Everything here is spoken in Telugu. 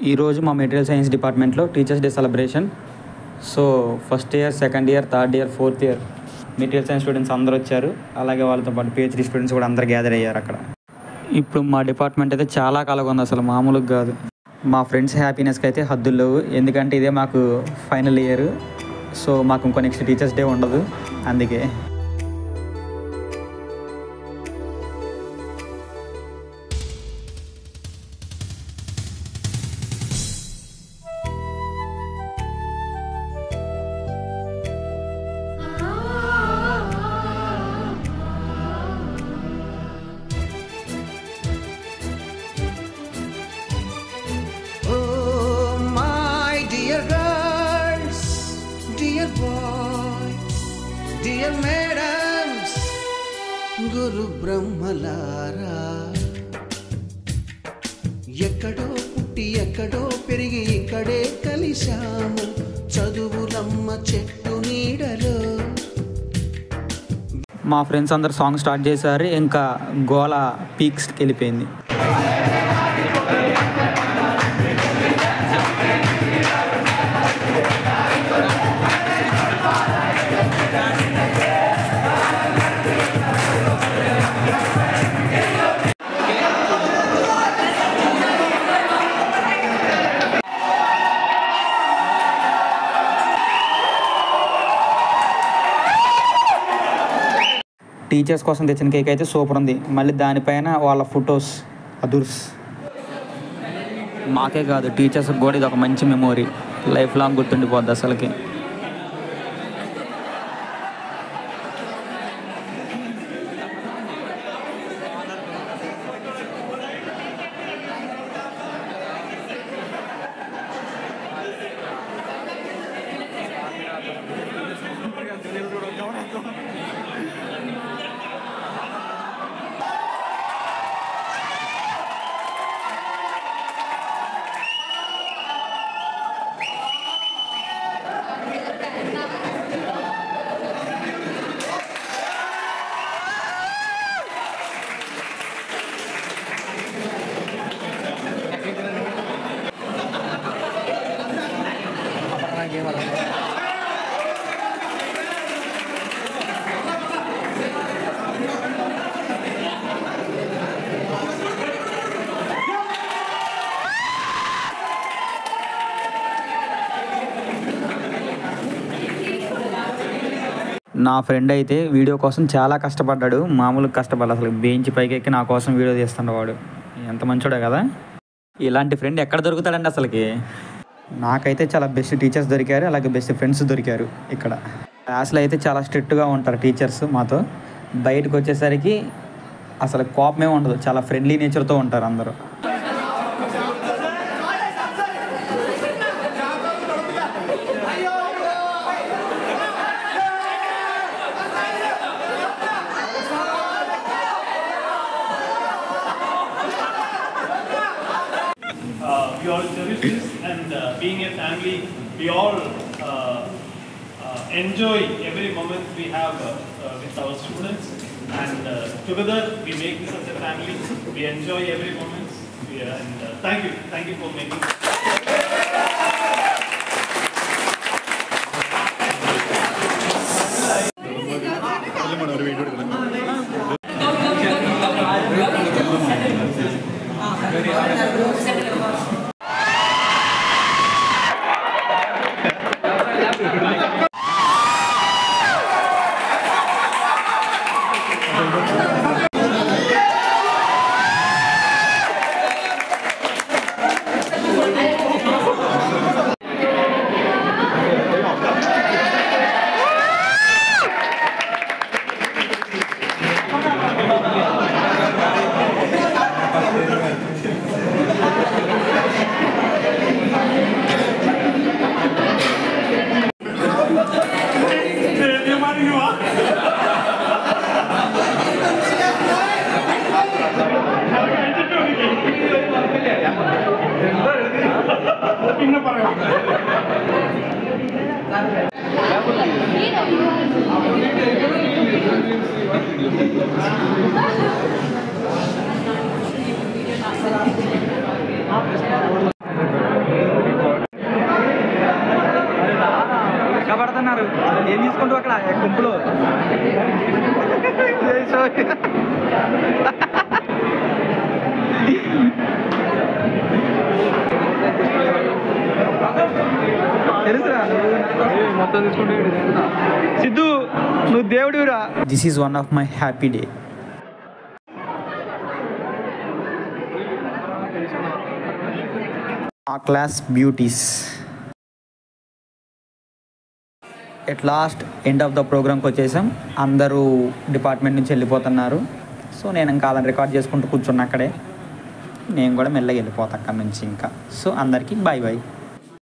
ఈరోజు మా మెటీరియల్ సైన్స్ డిపార్ట్మెంట్లో teachers day celebration. So first year, second year, third year, fourth year material science students అందరూ వచ్చారు. అలాగే వాళ్ళతో పాటు పిహెచ్డి స్టూడెంట్స్ కూడా అందరు గ్యాదర్ అయ్యారు అక్కడ. ఇప్పుడు మా డిపార్ట్మెంట్ అయితే చాలా కలగా ఉంది, అసలు మామూలుగా కాదు. మా ఫ్రెండ్స్ హ్యాపీనెస్కి అయితే హద్దులు లేవు, ఎందుకంటే ఇదే మాకు ఫైనల్ ఇయర్. సో మాకు ఇంకో నెక్స్ట్ టీచర్స్ డే ఉండదు, అందుకే. Dear madams, గురు బ్రహ్మలారా, ఎక్కడో పుట్టి ఎక్కడో పెరిగి ఇక్కడే కలిశాము చదువులమ్మ చెట్టు నీడలో. మా ఫ్రెండ్స్ అందరు సాంగ్ స్టార్ట్ చేశారు, ఇంకా గోల పీక్స్కి వెళ్ళిపోయింది. టీచర్స్ కోసం తెచ్చిన కేక్ అయితే సూపర్ ఉంది, మళ్ళీ దానిపైన వాళ్ళ ఫొటోస్ అదుర్స్. మాకే కాదు, టీచర్స్కి కూడా ఇది ఒక మంచి మెమొరీ, లైఫ్ లాంగ్ గుర్తుండిపోద్ది అసలుకి. నా ఫ్రెండ్ అయితే వీడియో కోసం చాలా కష్టపడ్డాడు, మామూలుగా కష్టపడ్డాడు అసలు. బెంచ్ పైకి ఎక్కి నా కోసం వీడియో తీస్తున్నాడు వాడు, ఎంత మంచోడే కదా. ఇలాంటి ఫ్రెండ్ ఎక్కడ దొరుకుతాడండి అసలుకి. నాకైతే చాలా బెస్ట్ టీచర్స్ దొరికారు, అలాగే బెస్ట్ ఫ్రెండ్స్ దొరికారు. ఇక్కడ క్లాస్లో అయితే చాలా స్ట్రిక్ట్గా ఉంటారు టీచర్స్ మాతో, బయటకు వచ్చేసరికి అసలు కోపమే ఉండదు, చాలా ఫ్రెండ్లీ నేచర్తో ఉంటారు అందరూ. We all cherish this, and being a family, we all enjoy every moment we have with our students, and together we make this as a family. We enjoy every moment, and thank you for making this. చేసుకుంటూ అక్కడ గుంపులో తెలుసురా మొత్తం తీసుకుంటే సిద్ధు నువ్వు దేవుడిరా. This is one of my happy day. ఆ class beauties. At last end of the ప్రోగ్రామ్కి వచ్చేసాం. అందరూ డిపార్ట్మెంట్ నుంచి వెళ్ళిపోతున్నారు. సో నేను ఇంకా అలా రికార్డ్ చేసుకుంటూ కూర్చున్నా అక్కడే. నేను కూడా మెల్లగా వెళ్ళిపోతా అక్కడి నుంచి ఇంకా. సో అందరికీ బాయ్ బాయ్.